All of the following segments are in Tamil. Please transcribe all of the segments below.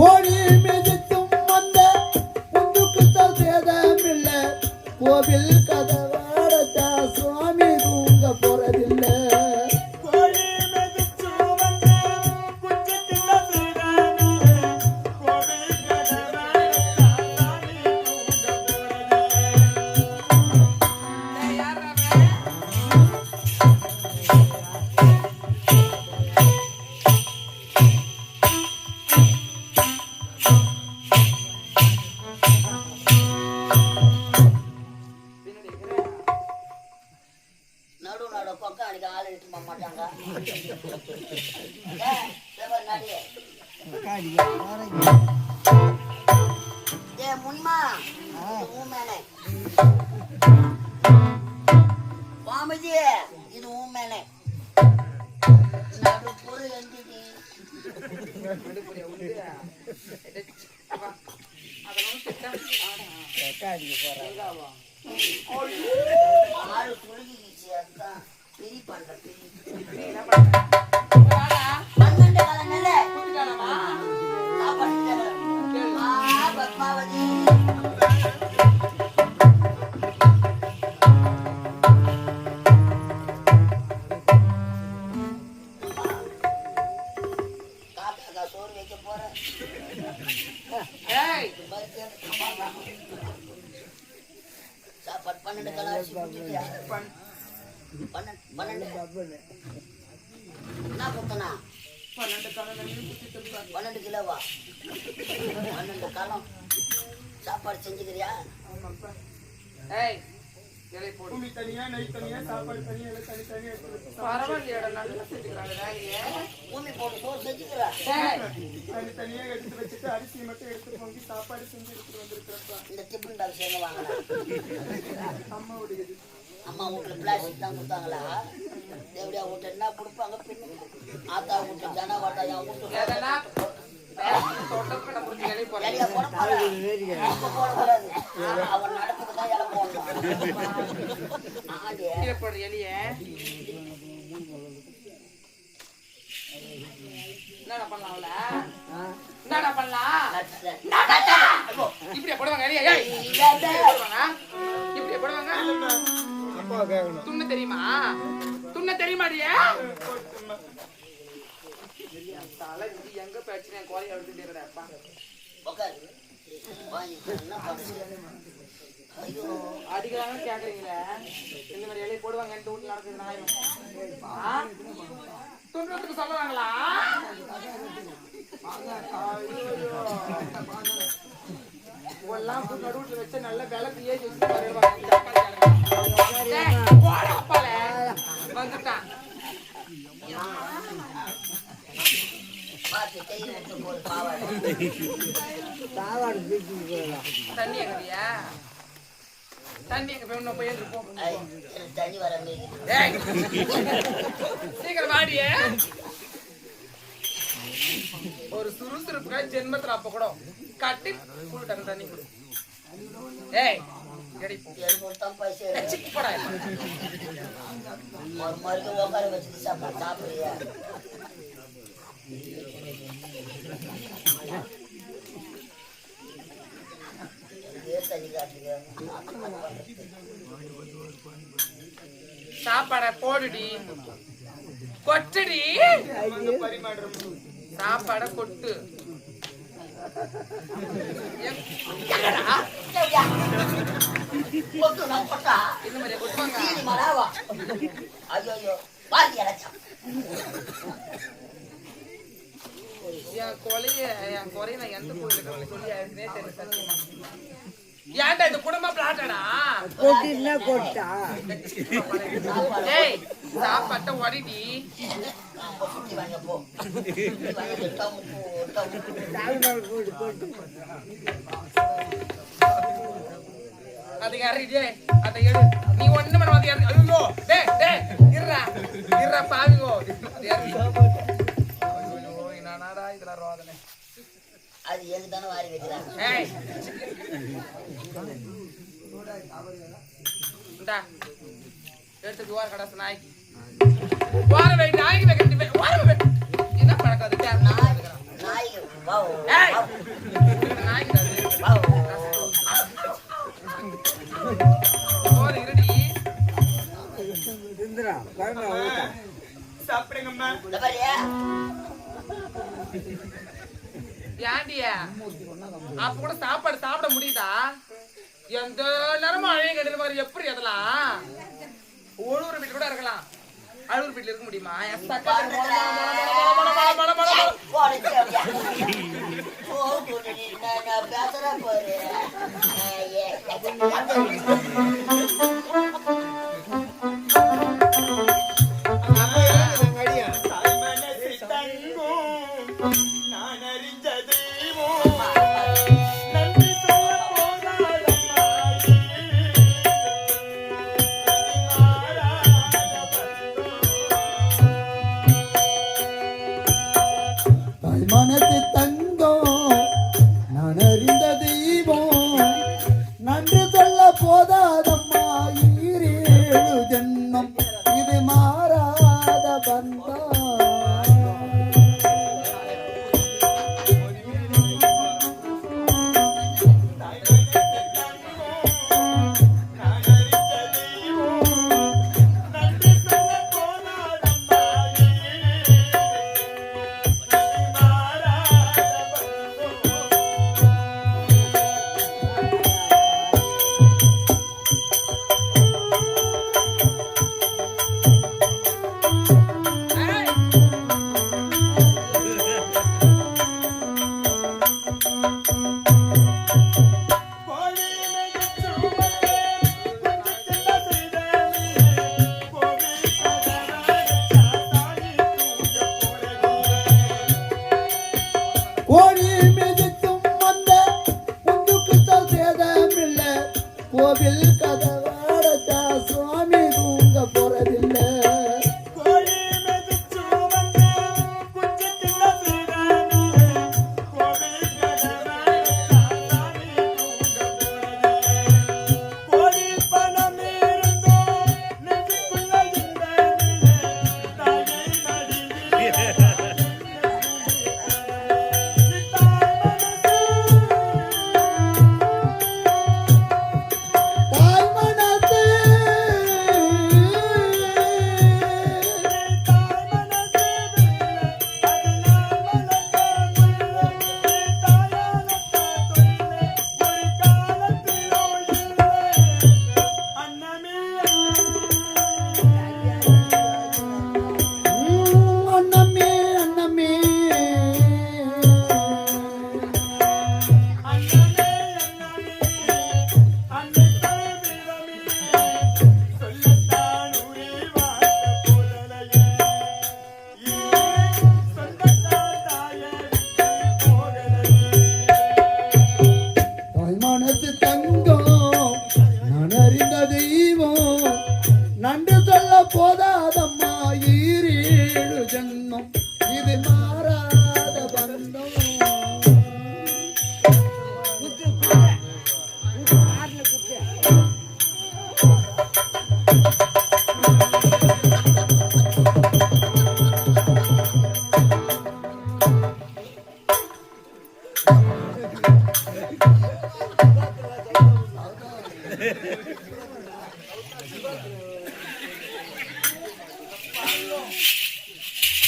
ஓடி மிதித்தும் வந்த உந்துக்குத்தல் சேதமில்லை கோவில் கதவாடத்தா சுவாமி தூங்க போறதில்லை சாப்பாடு செஞ்சுக்கிறியா? தனியா நைட் தனியா சாப்பாடு தனியா தனித்தனியா தனித்தனியா எடுத்து வச்சுட்டு அரிசி மட்டும் எடுத்து வாங்கி சாப்பாடு செஞ்சு எடுத்துட்டு வந்திருக்கிறப்பா. இந்த டிஃபன் பாக்ஸ் எங்க வாங்கினா? அம்மா வீட்டுல பிளாஸ்டிக் தான் கொடுத்தாங்களா? எப்படியா வீட்டு என்ன கொடுப்பாங்க? ஆத்தா வீட்டு ஜனா வாட்டா என் வீட்டு அவன் நடக்குதுதான் இலை போடணும். என்னடா பண்ணலாம்? என்னடா பண்ணலாம்? இப்படியே போடுவாங்க. இப்படியே போடுவாங்க. துண்ண தெரியுமா? துண்ண தெரியுமாடியா? தலை இது எங்க பிரச்சனை? கோழி எடுத்துட்டேன்ப்பா. அதிகமாக கேக்குறீங்களே, இந்த மாதிரி இலையை போடுவாங்கன்ட்டு வீட்டுல நடக்குது நாயும் துன்றதுக்கு சொல்லுவாங்களா? எல்லாம் நடுவுல வச்சு நல்ல விளக்கு ஏறி வந்துட்டான். தண்ணி எங்கயா? தண்ணி எங்க போய் போயிட்டு இருப்போம். சீக்கிரம் வாடிய. ஒரு சுறுசுறுப்புக்காக ஜென்மத்துல அப்ப கூட கட்டி கூட்டாங்க தண்ணி கொடு. ஏய் சாப்பாட போடுடி, கொட்டுடி, சாப்பாட கொட்டு. இந்த மாதிரி கொட்டுவாங்க. என் குறைய நான் எந்த கோயிலுக்கு சொல்லி தெரியல. ஏன்டா இந்த குடும்ப பிளாட்டடா சாப்பாட்ட ஒடிடி. அதுக்கு அறிடே அதை எடு. நீ ஒண்ணு பண்ண வந்து ஐயோ டே டே இருடா இருடா பாவிங்கோ. என்னடா இதெல்லாம் ரோதனை. அது ஏங்க தான வாரி வைக்கிறாங்க. ஏய் இந்தா எடுத்து வார கடாச நாய்க்கு வார வை நாய்க்கு வைக்க வார வை. என்ன பழக்கம் அது? நாய் வா ஏய் நாய் வா போடு இருடி இந்திரா பாருங்க ஊட்ட சாப்பிடுங்கம்மா இந்த பாரியா ஏண்டியா அப்ப கூட சாப்பாடு சாப்பிட முடியுதா எந்த நேரமும் அழைய கெடுது மாதிரி எப்படி அதெல்லாம் ஒழுவுற வீட்டுல கூட இருக்கலாம் அழுவுற வீட்டுல இருக்க முடியுமா பேசுறேன் பாரு மனது தங்கம் நான் அறிந்த தெய்வம் நன்று சொல்ல போதாதம்மா ஈரேழு ஜென்மம் இது மாறாத பந்தம் கோழி மிதித்தும் வந்த புந்துக்குத்தல் சேதமில்ல கோவில் கதவாடத்தா சுவாமி தூங்க போறதில்லை மனது தங்கம் நான் அறிந்த தெய்வம் நன்று சொல்ல போதாதம்மா ஈரேழு ஜென்மம் இது மாறாத பந்தம்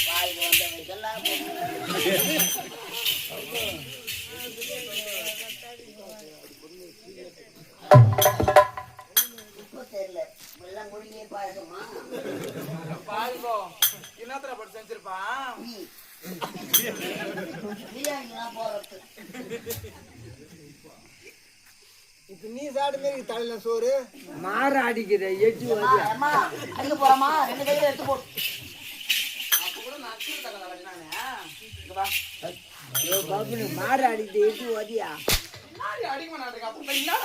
வாய்க்கு வந்த வைக்கலாம் இப்ப தெரியல எல்லாம் முடிஞ்சே பாயசமா பாருங்கோ என்னத்துல போட்டு செஞ்சிருப்பான் பிரியாணிலாம் போறது இப்ப நீ சாப்பிட்ட மாதிரி தலையில சோறு மாற அடிக்குது எட்டு அம்மா அடிக்க போறமா 2 கையில எடுத்து போடு அப்ப கூட நச்சு தகவல் வச்சினானே இங்க வா பாபு மாற அடிக்குது எட்டு வதியா நாடி அடிக்க மாட்டேங்க அப்ப என்னடா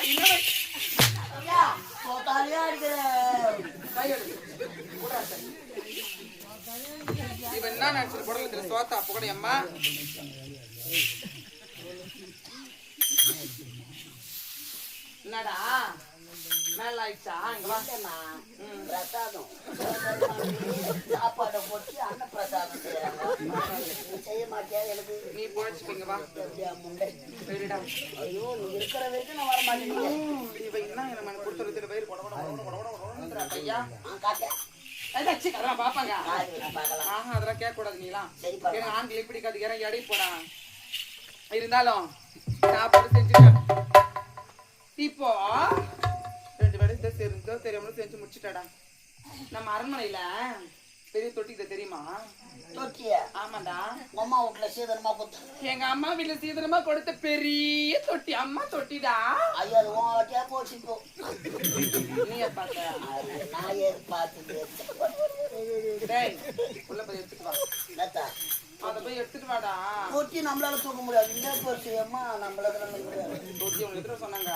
ஐயா போட்டாலியா அடிக்கிற கை எடுத்து போடா இவன் என்ன நினைச்சிட்டு போடல சோத்தா அப்ப கூட அம்மா என்னடா நல்லா ஆயிடுச்சா இங்க வா இல்லைம்மா, பிரசாதம் சாப்பாடை போட்டு அன்ன பிரசாதம் செய்யறாங்க. நீ செய்ய மாட்டியா? எனக்கு நீ போச்சுப்பீங்க வா எப்படியா முண்டை? சரிடா ஐயோ, நீ இருக்கிற வரைக்கும் நான் வர மாட்டேன். இவ என்ன என்ன கொடுத்துருது வயிறு கொட கொட கொட கொட கொட கொட ஐயா காட்டேன், அதெல்லாம் பாப்பாங்க பார்க்கலாம். ஆஹா அதெல்லாம் கேட்க கூடாது நீலாம் சரி எனக்கு ஆண்களை பிடிக்காது ஏன்னா எடை போடா இருந்தாலும் சாப்பாடு செஞ்சுட்டேன் இப்போ 2 வேலை தெரிஞ்சோ தெரியாமலும் செஞ்சு முடிச்சுட்டாடா நம்ம அரண்மனையில பெரிய தொட்டி தெரியுமா தொட்டியா? ஆமாண்டா அம்மா வீட்டுல சீதனமா கொடுத்து. எங்க அம்மா வீட்டுல சீதனமா கொடுத்த பெரிய தொட்டி அம்மா தொட்டிடா. ஐயோ, அது ஓட்டியா போச்சு. இப்போ நீ பார்த்த நான் ஏது பார்த்து உள்ள போய் எடுத்துட்டு வா. அதை போய் எடுத்துட்டு வாடா. தொட்டி நம்மளால தூக்க முடியாது. இந்த போச்சு அம்மா நம்மளால முடியாது. தொட்டி உங்க எடுத்துட்டு சொன்னாங்க.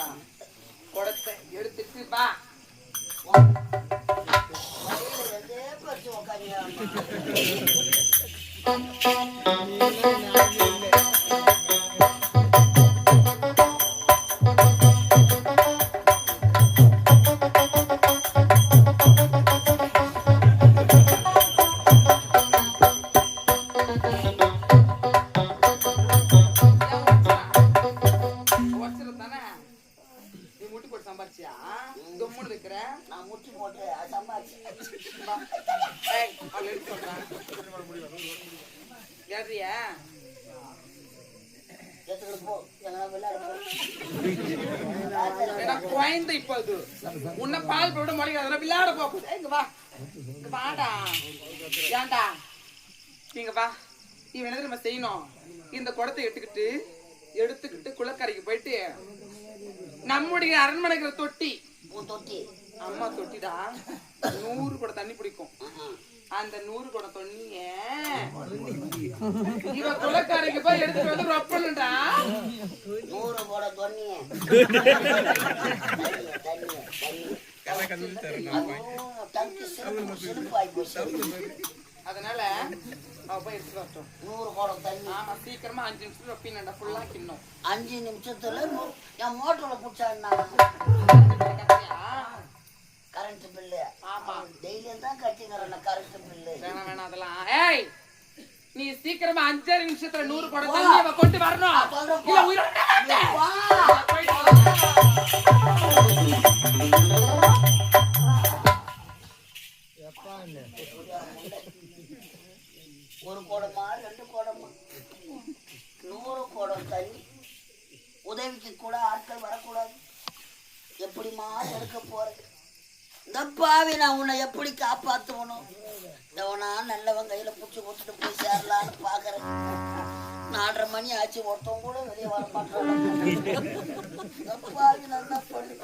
குடத்தை எடுத்துட்டு வா. நான் முட்டி போட்டு சம்பாதிச்சு குழந்தை இப்போ அது உன்னை பால் போட முடியாது அதெல்லாம் விளையாட போகுது. இங்க வா இங்க வாடா. ஏன்டா நீங்க வா. இவன் என்ன நம்ம செய்யணும்? இந்த குடத்தை எடுத்துக்கிட்டு குளக்கரைக்கு போயிட்டு நம்முடைய அரண்மனைக்கிற தொட்டி தொட்டி அம்மா தொட்டிடா 100 குடம் தண்ணி பிடிக்கும். அந்த 100 குடம் தண்ணிய இவ குளக்கரைக்கு போய் எடுத்துட்டு வந்து ரொப்பணும்டா. 100 குடம் தண்ணிய அதனால அவ போய் எடுத்துட்டு வரட்டும். 100 குடம் தண்ணி. ஆமா சீக்கிரமா 5 நிமிஷத்துல ரொப்பினடா ஃபுல்லா கிண்ணும். 5 நிமிஷத்துல என் மோட்டர்ல புடிச்சாருண்ணா. Current bill. ஆமா டெய்லியும் தான் கட்டிக்கிறேன் கரண்ட் பில்லு. வேணாம் அதெல்லாம். ஏய் நீ சீக்கிரமா 5 நிமிஷத்துல 100 குடம் தண்ணிய கொண்டு வரணும். இல்ல உயிரோட ஒரு குடமா 2 குடமா 100 குடம் தண்ணி. உதவிக்கு கூட ஆட்கள் வரக்கூடாது. எப்படிமா எடுக்க போறேன்? இந்த பாவி நான் உன்னை எப்படி காப்பாத்துவனும்? எவனா நல்லவன் கையில புடிச்சு கொடுத்துட்டு போய் சேரலான்னு பாக்குறேன். 4:30 மணி ஆச்சு, ஒருத்தவங்க கூட வெளியே வர மாட்டாங்க. பாவி நல்லா பண்ணு.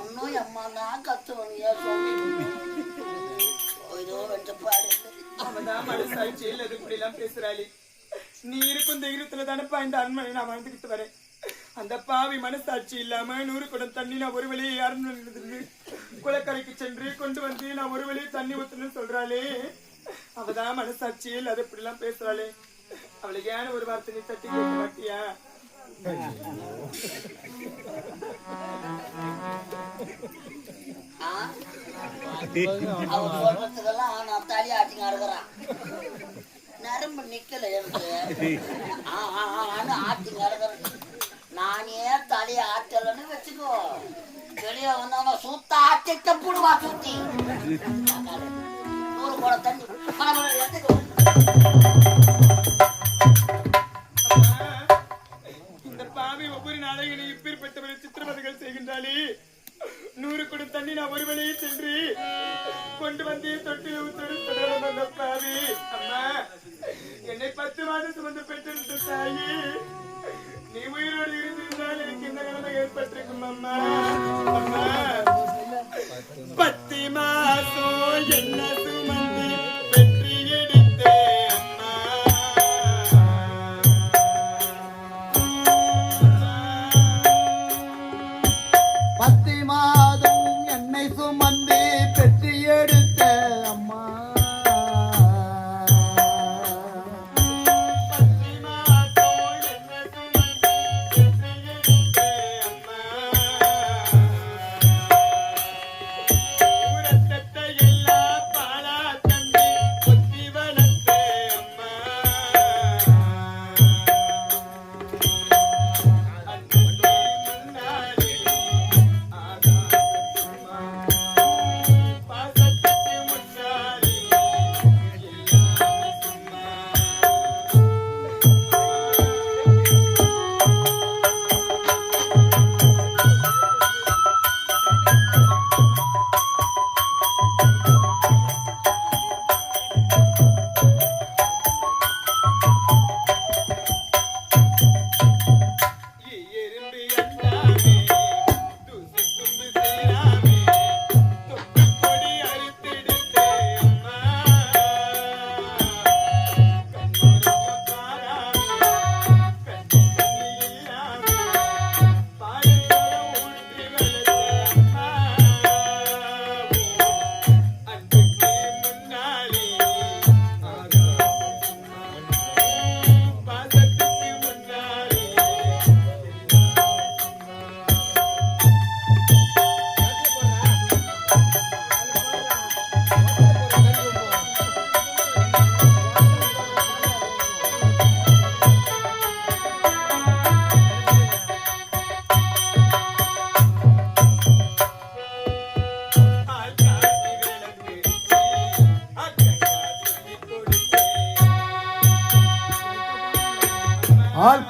இன்னும் அம்மா தான் கத்துவனும். ஏன் சொல்லி ஏதோ வெட்டப்பாடு. அவதான் மனசாட்சி இல்ல இப்படி எல்லாம் பேசுறாளி. நீ இருக்கும் தைரியத்துல தானப்பா இந்த அண்மனை நான் வாழ்ந்துக்கிட்டு வரேன். அந்த பாவி மனசாட்சி இல்லாம 100 குடம் தண்ணி நான் ஒரு வழியை யாருன்னு குளக்கரைக்கு சென்று கொண்டு வந்து நான் ஒரு வழியை தண்ணி ஊத்துன்னு சொல்றாளே. அவதான் மனசாட்சியில் அது இப்படி எல்லாம் பேசுறாளே. அவளுக்கு ஏன் ஒரு வார்த்தை நீ தட்டி கேட்க மாட்டியா? அவன் சொல்றதுக்கெல்லாம் நான் தலி ஆட்டிங்க அழுகிறான். நரம்பு நிக்கல எனக்கு. ஆட்டிங்க அழுகிறேன். நானே தலையை ஆட்டலன்னு வச்சுக்கோ. வெளியே வந்தவங்க சுத்த ஆட்டிட்ட புடுவா சுத்தி. 100 குடம் தண்ணி எடுத்துக்கோ. இந்த பாவி ஒவ்வொரு நாளையும் இப்பேற்பட்டவரை சித்திரவதைகள் செய்கின்றாளே. 100 குடம் தண்ணி நான் ஒரு வழியை சென்று கொண்டு வந்து தொட்டி ஊற்ற பாவி. அம்மா என்னை 10 மாதம் சுமந்து பெற்றிருந்த தாயி, நீ உயிரோடு இருந்திருந்தால் எனக்கு இந்த நிலைமை ஏற்பட்டிருக்கும் அம்மா. அம்மா 10 மாசம் என்ன சுமந்து பெற்றி எடுத்தேன் அம்மா. 10 மாதம் என்னை சுமந்து பெற்று எடுத்த அம்மா.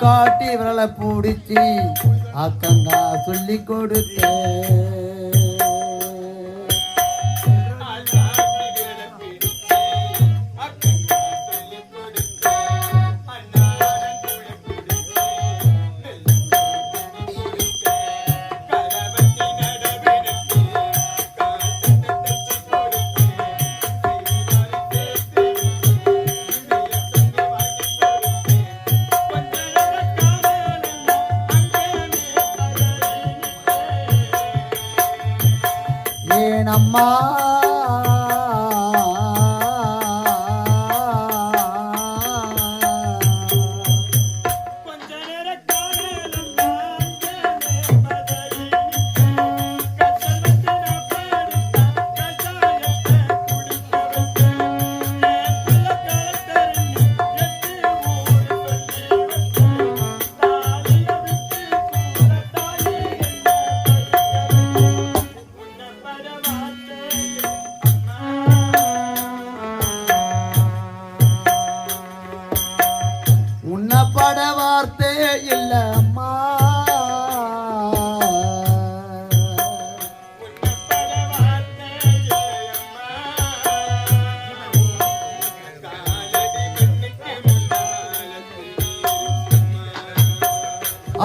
காட்டி விரலை பிடிச்சி அக்கங்கா சொல்லி கொடுத்தேன். அம்மா உன்னப்பட வார்த்தை இல்ல அம்மா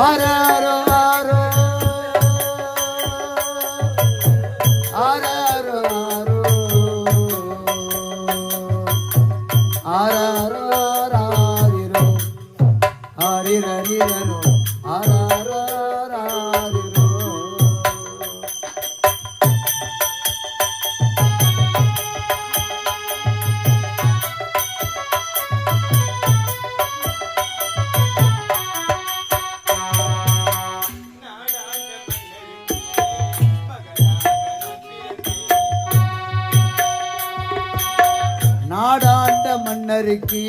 ஆராரோ ஆரோ ஆராரோ ஆராரோ ஆராரோ ஹரிரரிரோ ஆராராரிரோ. நாடாண்ட மன்னருக்கு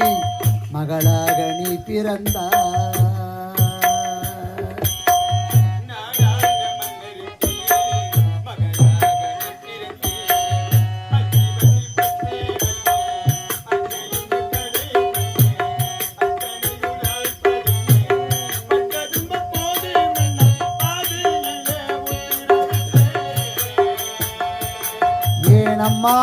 மகளாக நீ பிறந்தாய். ஏனம்மா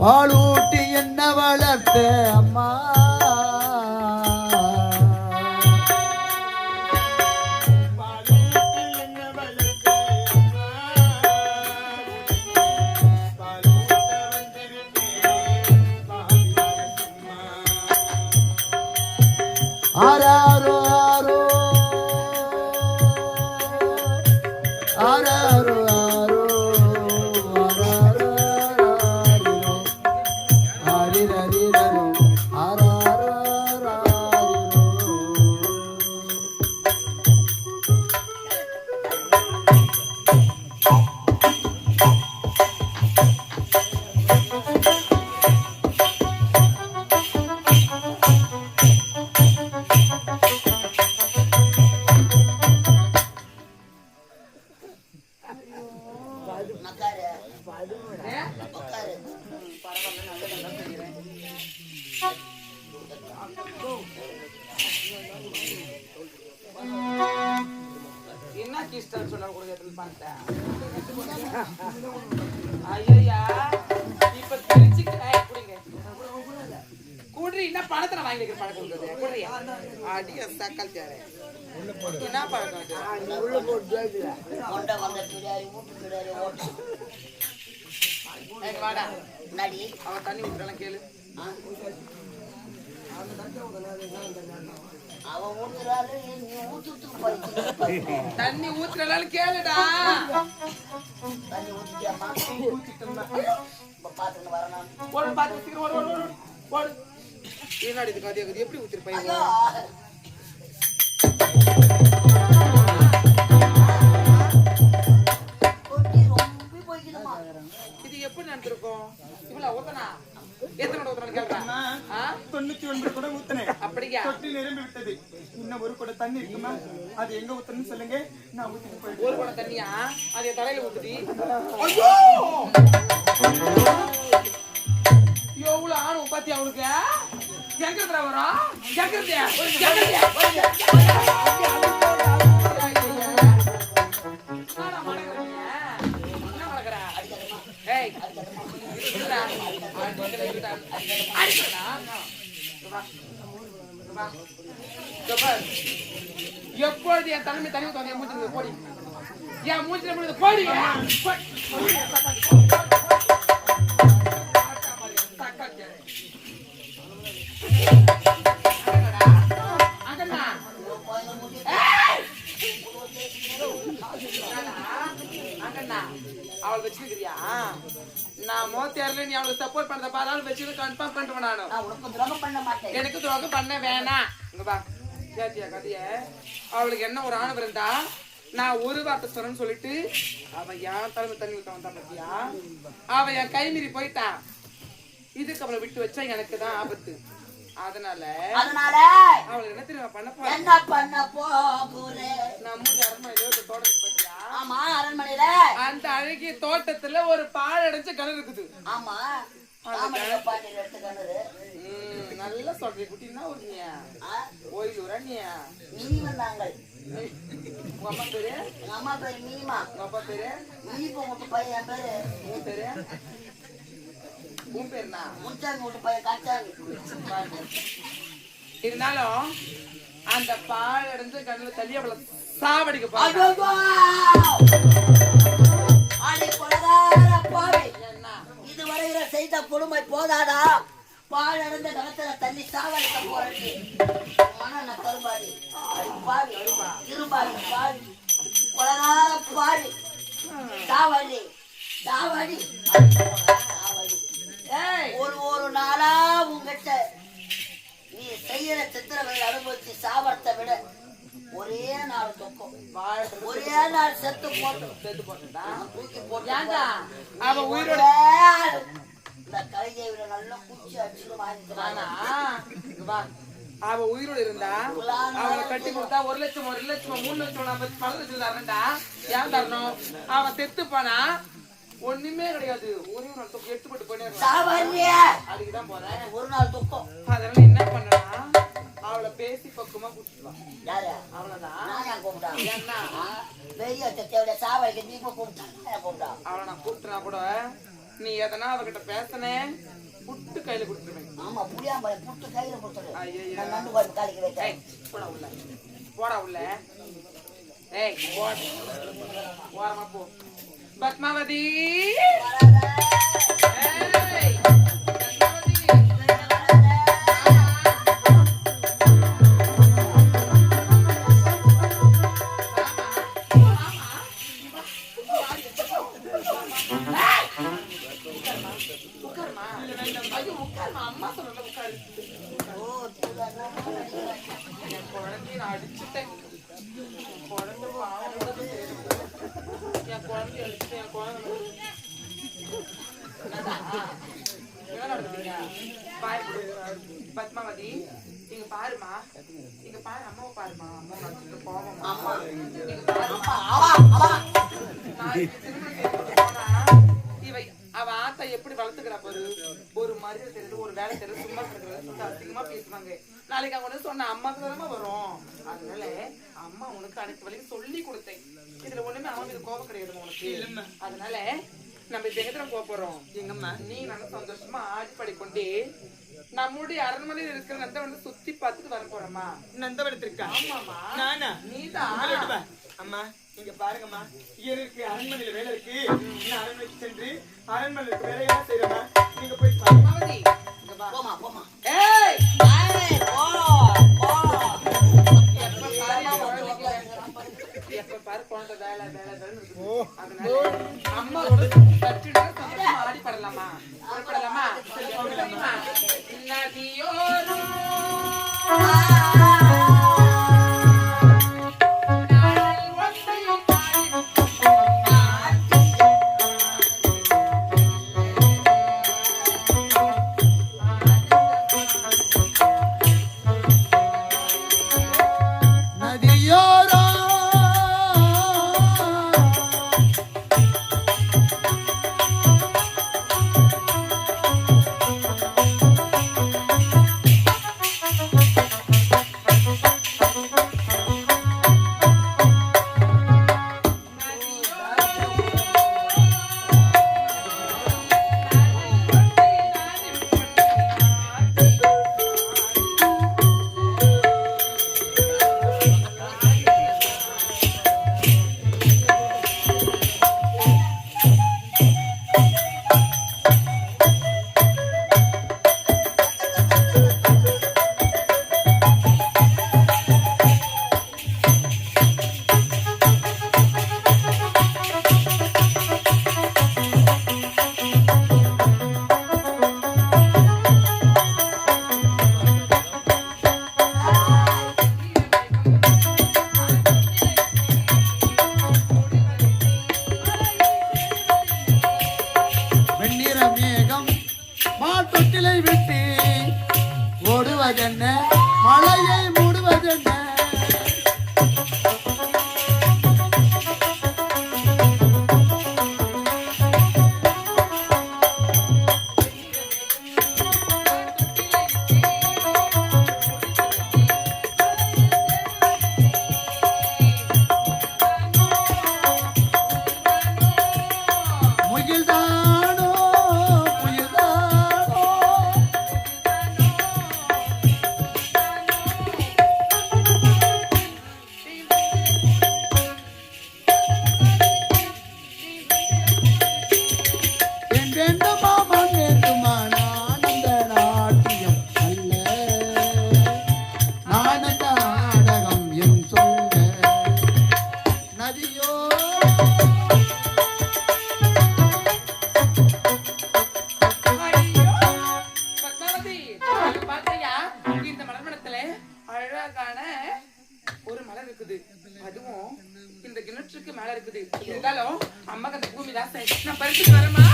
பாலூட்டி என்ன வளர்த்த அம்மா ஆராரோ ஆரோ ஆராரோ என்ன கிஸ்டல் சொல்ல கூட பண்ணிட்டேன். ஐயா இப்ப தெரிச்சு கூடுறி என்ன பணத்தை வாங்கி வைக்கிற பழக்கம் இருக்குது. கூடுறியா அடிய சக்கல் தேர என்ன பழக்கம் வாடா நடி அவன் தண்ணி ஊத்துறலாம் கேளு. தண்ணி ஊத்துறாலும் கேளுடா. என்னடி இது கதையாக்குது எப்படி ஊத்திருப்பா? தொட்டி ரொம்ப போய்க்குதுமா. இது எப்படி நடந்திருக்கும்? இவ்வளவு ஊத்தனா எத்தனை ஊத்தணும் கேட்கறேன். 91 குடம் ஊத்துனேன். அப்படியா? தொட்டி நிரம்பி விட்டது. இன்னும் ஒரு குடம் தண்ணி இருக்குமா? அது எங்க ஊத்தணும்னு சொல்லுங்க, நான் ஊத்திட்டு போயிடுறேன். ஒரு குடம் தண்ணியா? அது என் தலையில ஊத்துடி. எவ்வளவு ஆணும் பாத்தி அவனுக்கு எங்க இருக்கிற வரும் கேக்குறதே எப்பொழுது என் தலைமை தனி ஊத்த என் மூச்சு போடி என் மூச்சில முடிஞ்சது போடி அவள் வச்சிருக்கிறியா? நான் மோத்தியார்ல நீ அவளுக்கு சப்போர்ட் பண்றத பாதாலும் வச்சு கன்ஃபார்ம் பண்ணிட்டு நானும். நான் உனக்கு துரோகம் பண்ண மாட்டேன். எனக்கு துரோகம் பண்ண வேணாம். இங்க பா கேட்டியா கதைய? அவளுக்கு என்ன ஒரு ஆணவம் இருந்தா நான் ஒரு வார்த்தை சொல்றேன்னு சொல்லிட்டு அவன் என் தலைமை தண்ணி ஊத்த வந்தா பத்தியா? அவன் என் கை மீறி போயிட்டான். இதுக்கு அவளை விட்டு வச்சா எனக்கு தான் ஆபத்து. அதனால அவளுக்கு என்ன தெரியுமா பண்ண போறேன்? என்ன பண்ண போறேன்? நான் மூடி அரண்மனையில ஒரு தோட்டம் இருக்கு பத்தியா? ஆமா, அரண்மனையில அந்த அழகிய தோட்டத்துல ஒரு பால் அடைஞ்ச கிணறு இருக்குது. ஆமா, பாட்டில எடுத்து கிணறு. நல்லா சொல்றீ குட்டின்னா ஒரு நீயா ஓய்வுரா நீயா மினிமம் நாங்கள். உங்க அம்மா பேரு? எங்க அம்மா பேரு மினிமா. உங்க அப்பா பேரு? மினிப்பு உங்க பையன் பேரு? உன் பேரு? உன் பேருனா? முச்சாங்க உங்க பையன் காச்சாங்க. இருந்தாலும் அந்த பால் அடைஞ்ச கிணறு தள்ளி அவளை சாவடிக்க இதுவரை செய்த கொடுமை போதாதா? பால் அடைந்த கடத்துல தள்ளி சாவடிக்க போறது மன கருபாடி பாவி இருபாடி பாவி கொலகார பாவி சாவடி சாவடி ஒரு நாளா உங்ககிட்ட நீ செய்யற சித்திரங்களை அனுபவிச்சு சாவரத்தை விட ஒரே நாள் துக்கம், ஒரே நாள் செத்து போட்டுட்டா தூக்கி போட்டு அவன் உயிரோட இந்த கலைஞர் நல்லா குச்சி அடிச்சு வாங்கிக்கிறானா? அவ உயிரோடு இருந்தா அவளை கட்டி கொடுத்தா 1 லட்சம் 2 லட்சம் 3 லட்சம் 10 லட்சம் தரண்டா. ஏன் தரணும்? அவன் செத்து போனா ஒண்ணுமே கிடையாது. ஒரே நாள் துக்கம் எடுத்துப்பட்டு போனே அதுக்குதான் போறேன். ஒரு நாள் துக்கம். அதனால என்ன பண்ணலாம்? அவளை பேசி பக்குமா கூப்பிட்டுருவான். யாரு? அவ்வளவுதான். கூப்பிட்டா ஏன்னா பெரிய தேவைய சாவடிக்க நீ கூப்பிட்டா அவளை நான் கூப்பிட்டுனா கூட நீ எதனா அவகிட்ட பேசனே புட்டு கையில கொடுத்துருவேன். ஆமா, புளியாம்பழ புட்டு கையில கொடுத்துரு. ஐயா நண்டு கோழி காலிக்கு வைக்க. போடா உள்ள, போடா உள்ள. ஏய் ஓரமா போ. பத்மாவதி அம்மா சொல்ற உட்காரு. என் குழந்தைய நான் அடிச்சுட்டேன். குழந்தை என் குழந்தைய அடிச்சுட்டேன். என் குழந்தை என்ன நடந்தீங்க? பத்மாவதி இங்க பாருமா, இங்க பாரு, அம்மாவை பாருமா. அம்மா நடந்துட்டு போவோமா? இவை அவ ஆத்தா எப்படி வளர்த்துக்கிறா பாரு. ஒரு மரியாதை தெரியுது, ஒரு வேலை தெரியுது, சும்மா இருக்கிறது அதிகமா பேசுவாங்க. நாளைக்கு அவங்க வந்து சொன்ன அம்மாக்கு தானமா வரும். அதனால அம்மா உனக்கு அனைத்து வரைக்கும் சொல்லி கொடுத்தேன். இதுல ஒண்ணுமே அவன் மீது கோபம் கிடையாது உனக்கு. அதனால நம்ம இப்ப எங்கதான் போக போறோம்? எங்கம்மா நீ நல்ல சந்தோஷமா ஆடிப்படி கொண்டு நம்முடைய அரண்மனையில் இருக்கிற நந்தவனத்தை சுத்தி பார்த்துட்டு வர போறோமா? நந்தவனத்திற்கா? ஆமாமா. நானா? நீதான். அம்மா இங்க பாருங்கம்மா, எனக்கு அரண்மனையில வேலை இருக்கு. நான் அரண்மனைக்கு சென்று அரண்மனைக்கு வேலையா செய்யறேம்மா. நீங்க போய் பத்மாவதி இங்க வா. போமா போமா. ஏய் எப்ப பாரு குழந்தை வேலை வேலை வேலை. அதனால அம்மாவோட சற்று சந்தோஷமா ஆடி படலாமா? படலாமா? நதியோரம் மேல இருக்குது. இருந்தாலும் அம்மாக்கு அந்த பூமி தான் சரி. நான் பறிச்சு வரமா?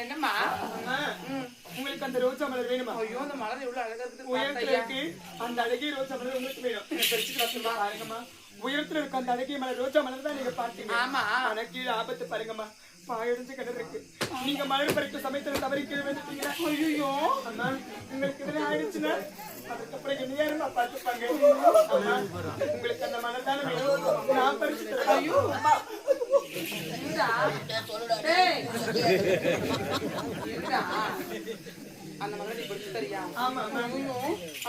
என்னம்மா உங்களுக்கு அந்த ரோஜா மலர் வேணுமா? ஐயோ அந்த மலர் எவ்வளவு அழகா இருக்குது. உயரத்துல இருக்கு அந்த அழகிய ரோஜா மலர் உங்களுக்கு வேணும். பறிச்சுட்டு வரட்டுமா? பாருங்கம்மா, உயரத்துல இருக்க அந்த அழகிய மலர் ரோஜா மலர் தான் நீங்க பார்த்தீங்க. ஆமா. ஆனா கீழே ஆபத்து பாருங்கம்மா, பாயடிஞ்ச கிணறு இருக்கு. நீங்க மலர் பறிக்க சமயத்துல தவறி கீழே வந்துட்டீங்கன்னா ஐயோ அம்மா உங்களுக்கு இதெல்லாம் ஆயிடுச்சுன்னா அதுக்கப்புறம் என்ன யாருமா பார்த்துப்பாங்க? அம்மா உங்களுக்கு அந்த மலர் தானே வேணும், நான் பறிச்சு தரேன். ஐயோ அந்த மலர் பறிச்சு தரியா? ஆமா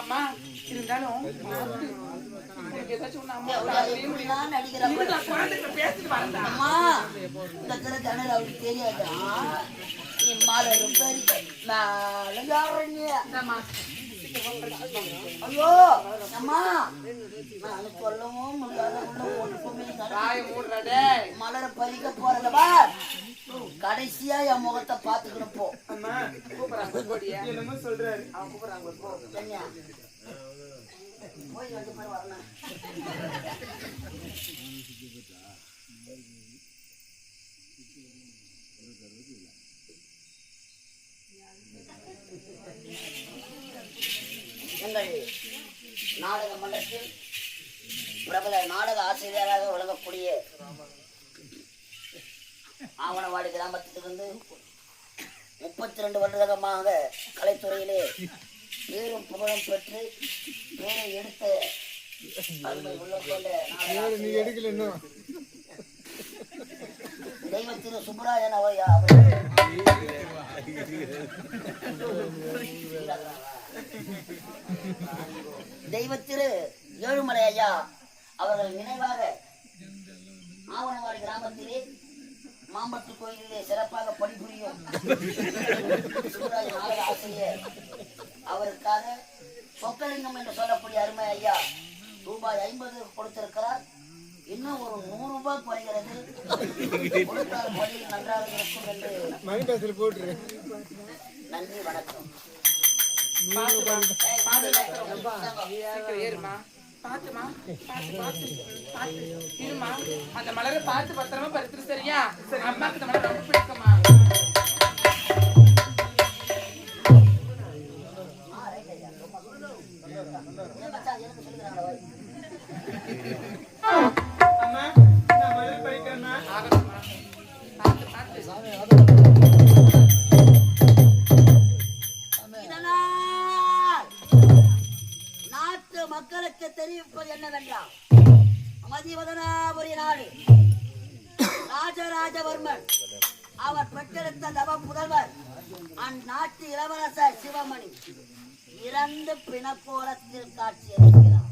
அம்மா இருந்தாலும் பேசிட்டு வரேன். அம்மா இந்த ஜனல் அவளுக்கு தெரியாதா? நீ மலரும் ஐயோ அம்மா நான் சொல்லவும் முடியாத மலரை பறிக்க போறதவா கடைசியா என் முகத்தை பாத்துக்கணும் போ. அம்மா என்னமோ சொல்றாரு. போய் 2 பேர் வரணும். எங்கள் நாடக மன்றத்தில் பிரபல நாடக ஆசிரியராக விளங்கக்கூடிய ஆவணவாடி கிராமத்திலிருந்து 32 வருடமாக கலைத்துறையிலே பேரும் புகழும் பெற்று பேரை எடுத்த அருமை உள்ளம் கொண்ட தெய்வத்திரு சுப்பராயன் தெய்வத்திரு ஏழுமலை ஐயா அவர்கள் நினைவாக ஆவணவாடி கிராமத்திலே மாம்பட்டு கோயிலிலே சிறப்பாக பணிபுரியும் சுப்பராயன் நாடக ஆசிரியர் அவருக்காக சொக்கலிங்கம் என்று சொல்லக்கூடிய அருமை ஐயா ரூபாய் 50 கொடுத்திருக்கிறார். இன்னும் ஒரு 100 ரூபாய் குறைகிறது. கொடுத்தால் பணியில் நன்றாக இருக்கும் என்று நன்றி வணக்கம். அந்த மலரை பார்த்து பத்திரமா பறித்துட்டு சரியா? அம்மாக்கு இந்த மலர் ரொம்ப பிடிக்குமா? அம்மா நான் மலர் பறிக்கிறேன்னா நாட்டு மக்களுக்கு தெரிவிப்பது என்னவென்றால் மதிவதனாபுரி நாடு ராஜராஜவர்மன் அவர் பெற்றெடுத்த தவ புதல்வர் அந்நாட்டு இளவரசர் சிவமணி இறந்து பிணக்கோலத்தில் காட்சியளிக்கிறார்.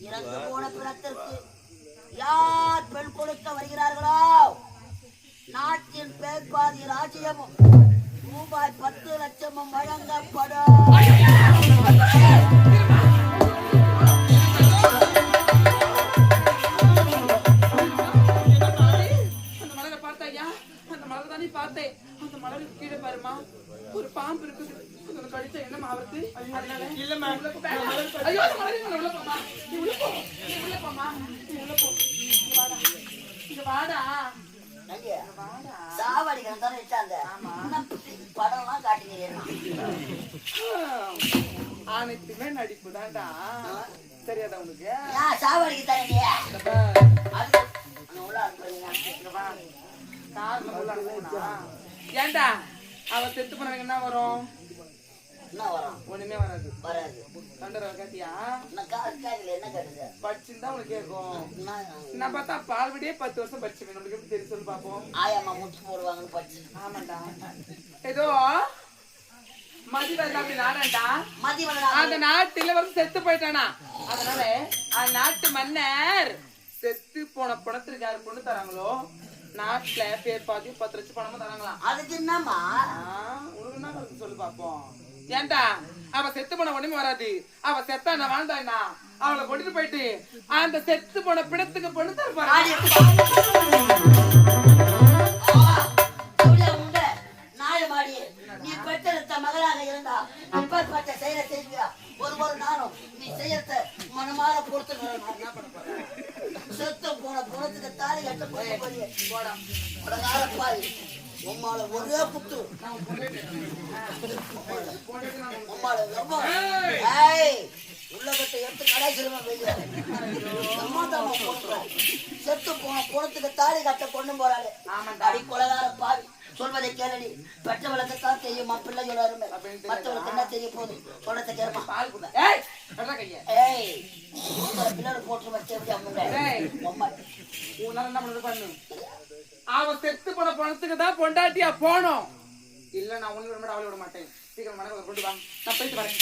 இறந்து போன பிணத்திற்கு யார் பெண் கொடுக்க வருகிறார்களோ நாட்டின் பேர்பாதி ராஜ்யமும் ரூபாய் 10 லட்சமும் வழங்கப்படும். அந்த மலரை பார்த்தாயா? அந்த மலர் தானே பார்த்தேன். அந்த மலருக்கு கீழே பாருமா ஒரு பாம்பு இருக்குது. கடிச்சா என்னமா ஆகுது? அதனால இல்லம்மா ஐயோ உள்ள போமா, நீ உள்ள போ, நீ உள்ள போமா, நீ உள்ள போ. இங்க வாடா சாவடிகள் தானே வச்சாங்க. படம்லாம் காட்டுகிறேன். அனைத்துமே நடிப்பு தான்டா. தெரியாதா உனக்கு? சாவடிக்கு தானே ஏண்டா அவ செத்து போனவங்க என்ன வரும்? என்ன வரும்? ஒண்ணுமே வராது. வராது. கண்டர காட்டியா? என்ன கேட்டுங்க? படிச்சுதான் உனக்கு கேட்கும். நான் பார்த்தா பால் விடியே 10 வருஷம் படிச்சுவேன். நம்மளுக்கு எப்படி தெரியும் சொல்லு பாப்போம். ஆயாமா முட்டு போடுவாங்கன்னு படிச்சு. ஆமாண்டா. ஏதோ மதிவதன் அப்படி நாடாண்டா. அந்த நாட்டுல வந்து செத்து போயிட்டானா. அதனால அந்த நாட்டு மன்னர் செத்து போன பணத்திற்கு யாரு கொண்டு தராங்களோ நாட்டுல பேர் பாதி 10 லட்சம் பணமும் தராங்களாம். அதுக்கு என்னமா உனக்கு என்ன கருத்து சொல்லு பாப்போம். ஏண்டா அவ செத்து போன ஒண்ணுமே வராது. அவ செத்தா நான் வாழ்ந்தானா அவளை கொண்டுட்டு போயிட்டு அந்த செத்து போன பிணத்துக்கு பொண்ணு தருப்பாரு. போடா. கொடகார பாய் உம்மால ஒரே குத்து உம்மால ரொம்ப ஏய் உள்ளகத்தை எடுத்து கடாய்ச்சிருவேன் வெளியே சம்மாதாம போடுறோம் செத்து போன குளத்துக்கு தாலி கட்ட கொண்டு போறாளே அடி கொலகார பாவி சொல்வதை கேளடி பெற்ற வழக்கத்தான் தெரியுமா பிள்ளையோட அருமை மற்றவளுக்கு என்ன தெரிய போகுது சொல்றதை கேளுமா பால் குடி. ஏய் கட்டா கையா. ஏய் பின்னாடி போட்டு வச்சு எப்படி அம்மா உன்னால என்ன பண்றது பண்ணு. அவன் செத்து போன பணத்துக்கு தான் பொண்டாட்டியா போனோம். இல்ல நான் ஒண்ணு விட மாட்டேன், அவளை விட மாட்டேன். சீக்கிரம் மனதை கொண்டு வா, நான் போயிட்டு வரேன்.